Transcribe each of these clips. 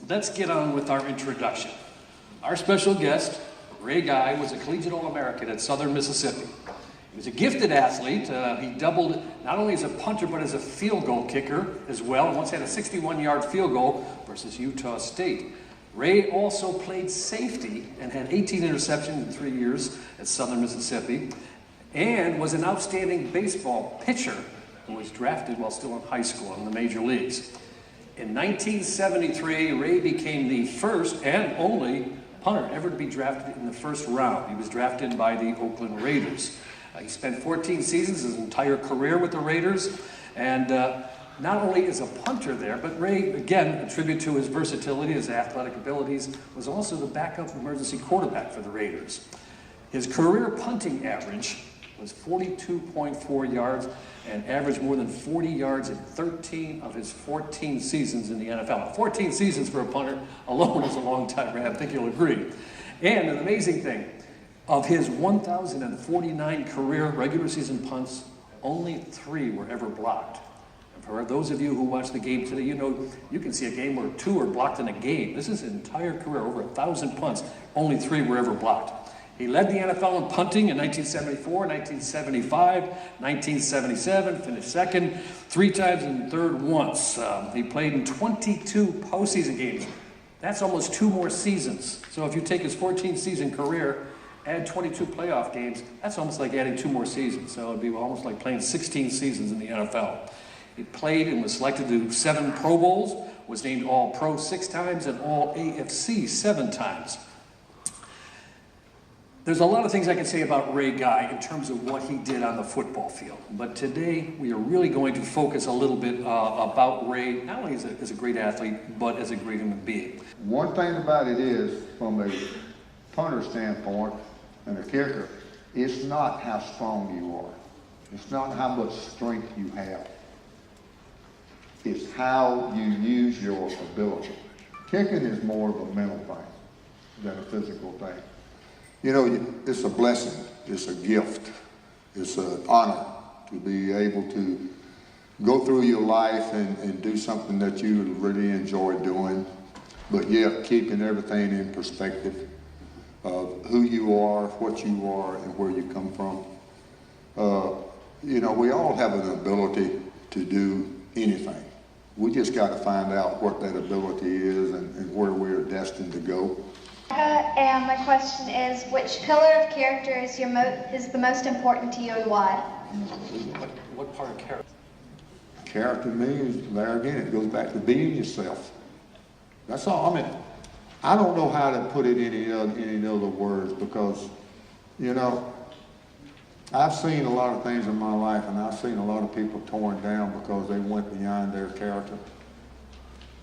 Let's get on with our introduction. Our special guest, Ray Guy, was a collegiate All-American at Southern Mississippi. He was a gifted athlete. He doubled not only as a punter, but as a field goal kicker as well. Once had a 61-yard field goal versus Utah State. Ray also played safety and had 18 interceptions in 3 years at Southern Mississippi, and was an outstanding baseball pitcher who was drafted while still in high school in the major leagues. In 1973, Ray became the first and only punter ever to be drafted in the first round. He was drafted by the Oakland Raiders. He spent 14 seasons, his entire career with the Raiders, and not only as a punter there, but Ray, again, a tribute to his versatility, his athletic abilities, was also the backup emergency quarterback for the Raiders. His career punting average was 42.4 yards and averaged more than 40 yards in 13 of his 14 seasons in the NFL. 14 seasons for a punter alone is a long time, Ray. I think you'll agree. And an amazing thing, of his 1,049 career regular season punts, only 3 were ever blocked. And for those of you who watch the game today, you know you can see a game where 2 are blocked in a game. This is his entire career, over 1,000 punts, only 3 were ever blocked. He led the NFL in punting in 1974, 1975, 1977, finished second 3 times and third once. He played in 22 postseason games. That's almost 2 more seasons. So if you take his 14-season career, add 22 playoff games, that's almost like adding 2 more seasons. So it'd be almost like playing 16 seasons in the NFL. He played and was selected to 7 Pro Bowls, was named All-Pro 6 times and All-AFC 7 times. There's a lot of things I can say about Ray Guy in terms of what he did on the football field. But today, we are really going to focus a little bit about Ray, not only as a great athlete, but as a great human being. One thing about it is, from a punter standpoint and a kicker, it's not how strong you are. It's not how much strength you have. It's how you use your ability. Kicking is more of a mental thing than a physical thing. You know, it's a blessing, it's a gift, it's an honor to be able to go through your life and do something that you really enjoy doing, but yet keeping everything in perspective of who you are, what you are, and where you come from. You know, we all have an ability to do anything. We just got to find out what that ability is and where we're destined to go. And my question is, which pillar of character is the most important to you and why? What part of character? Character to me is, there again, it goes back to being yourself. That's all. I mean, I don't know how to put it in any other words because, you know, I've seen a lot of things in my life, and I've seen a lot of people torn down because they went beyond their character.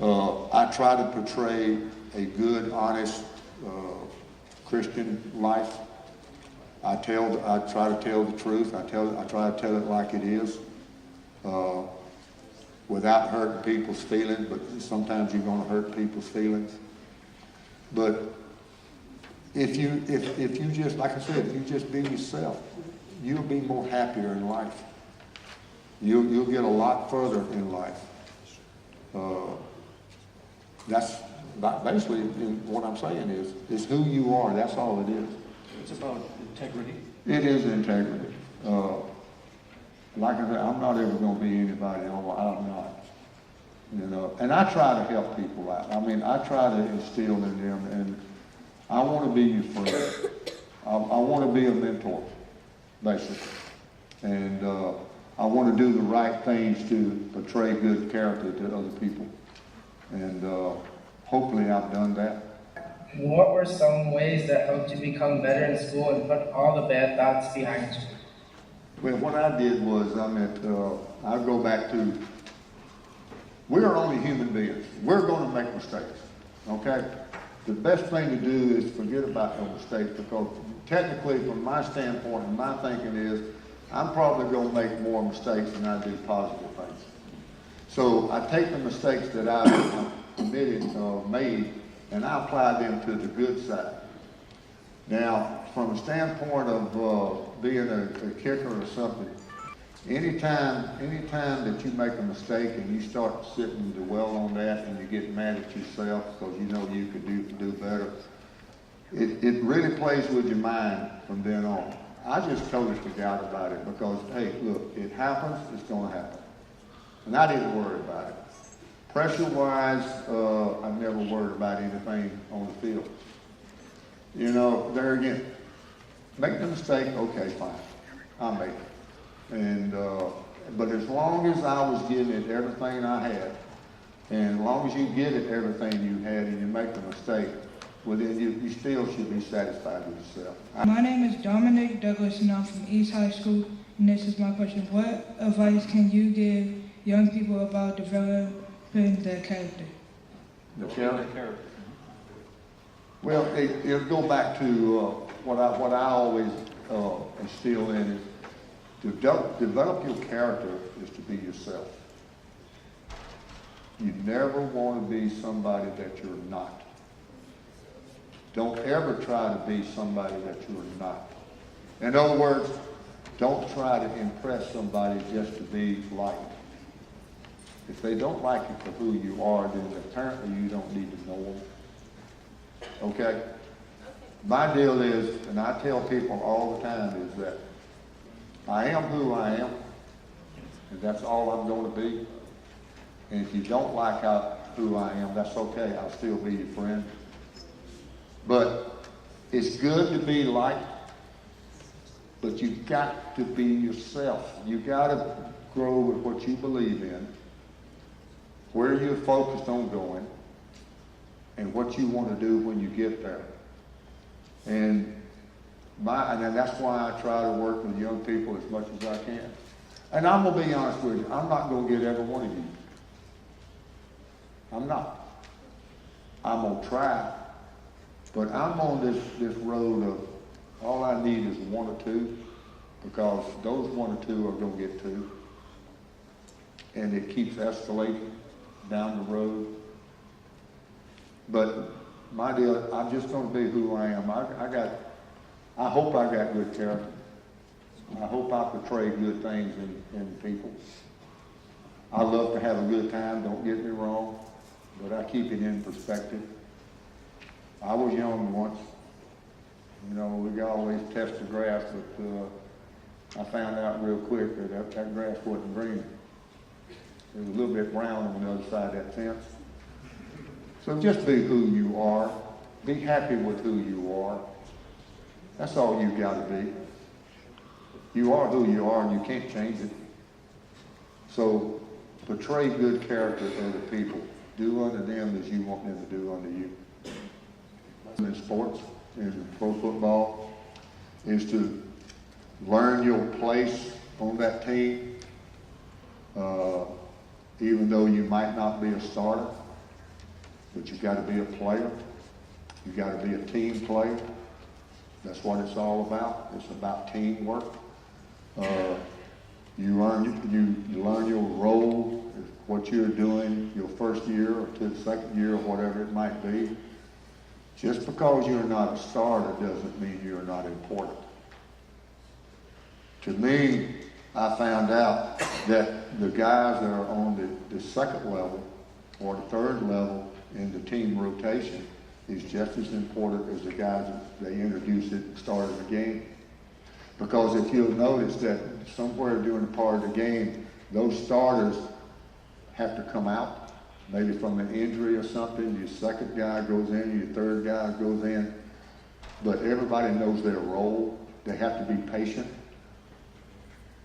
I try to portray a good, honest Christian life. I try to tell the truth. I try to tell it like it is, without hurting people's feelings. But sometimes you're going to hurt people's feelings. But if you just, like I said, if you just be yourself, you'll be more happier in life. You'll get a lot further in life. That's basically what I'm saying is who you are. That's all it is. It's about integrity. It is integrity. Like I said, I'm not ever going to be anybody else. I'm not. You know, and I try to help people out. I mean, I try to instill in them, and I want to be your friend. I want to be a mentor, basically. And I want to do the right things to portray good character to other people. And hopefully I've done that. What were some ways that helped you become better in school and put all the bad thoughts behind you? Well, what I did was, I go back to, we're only human beings. We're going to make mistakes, okay? The best thing to do is forget about those mistakes because technically from my standpoint and my thinking is, I'm probably going to make more mistakes than I do positive things. So I take the mistakes that I've committed or made and I apply them to the good side. Now, from a standpoint of being a kicker or something, Anytime that you make a mistake and you start sitting and dwell on that and you get mad at yourself because you know you could do better, it really plays with your mind from then on. I just totally forgot about it because, hey, look, it happens, it's going to happen. And I didn't worry about it. Pressure-wise, I never worried about anything on the field. You know, there again, make the mistake, okay, fine, I'll make it. And, but as long as I was giving it everything I had, and as long as you give it everything you had and you make a mistake, well then you still should be satisfied with yourself. My name is Dominic Douglas and I'm from East High School, and this is my question. What advice can you give young people about developing their character? The character? Well, it'll go back to what I always instill in is to develop your character is to be yourself. You never want to be somebody that you're not. Don't ever try to be somebody that you're not. In other words, don't try to impress somebody just to be liked. If they don't like you for who you are, then apparently you don't need to know them. Okay? My deal is, and I tell people all the time, is that I am who I am, and that's all I'm going to be. And if you don't like who I am, that's okay. I'll still be your friend. But it's good to be liked, but you've got to be yourself. You've got to grow with what you believe in, where you're focused on going, and what you want to do when you get there. And that's why I try to work with young people as much as I can. And I'm going to be honest with you, I'm not going to get every one of you. I'm not. I'm going to try. But I'm on this road of all I need is one or two, because those one or two are going to get two. And it keeps escalating down the road. But my deal, I'm just going to be who I am. I hope I got good character. I hope I portray good things in people. I love to have a good time, don't get me wrong, but I keep it in perspective. I was young once. You know, we always test the grass, but I found out real quick that grass wasn't green. It was a little bit brown on the other side of that fence. So just be who you are. Be happy with who you are. That's all you got to be. You are who you are, and you can't change it. So portray good character to other people. Do unto them as you want them to do unto you. In sports, in pro football, is to learn your place on that team. Even though you might not be a starter, but you got to be a player. You got to be a team player. That's what it's all about. It's about teamwork. You learn your role, what you're doing your first year or to the second year or whatever it might be. Just because you're not a starter doesn't mean you're not important. To me, I found out that the guys that are on the second level or the third level in the team rotation is just as important as the guys that they introduced at the start of the game. Because if you'll notice that somewhere during the part of the game, those starters have to come out, maybe from an injury or something. Your second guy goes in, your third guy goes in, but everybody knows their role. They have to be patient.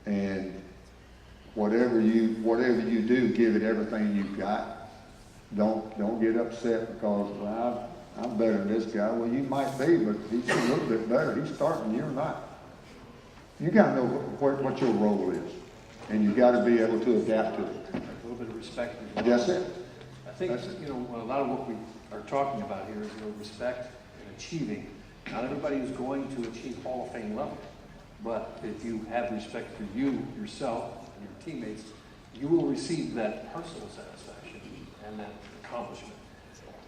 And whatever you do, give it everything you've got. Don't get upset because, well, I'm better than this guy. Well, you might be, but he's a little bit better. He's starting, you're not. You got to know what your role is, and you got to be able to adapt to it. A little bit of respect. That's it. I think a lot of what we are talking about here is respect and achieving. Not everybody is going to achieve Hall of Fame level, but if you have respect for you, yourself, and your teammates, you will receive that personal satisfaction and that accomplishment.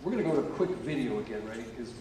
We're going to go to a quick video again, right? Because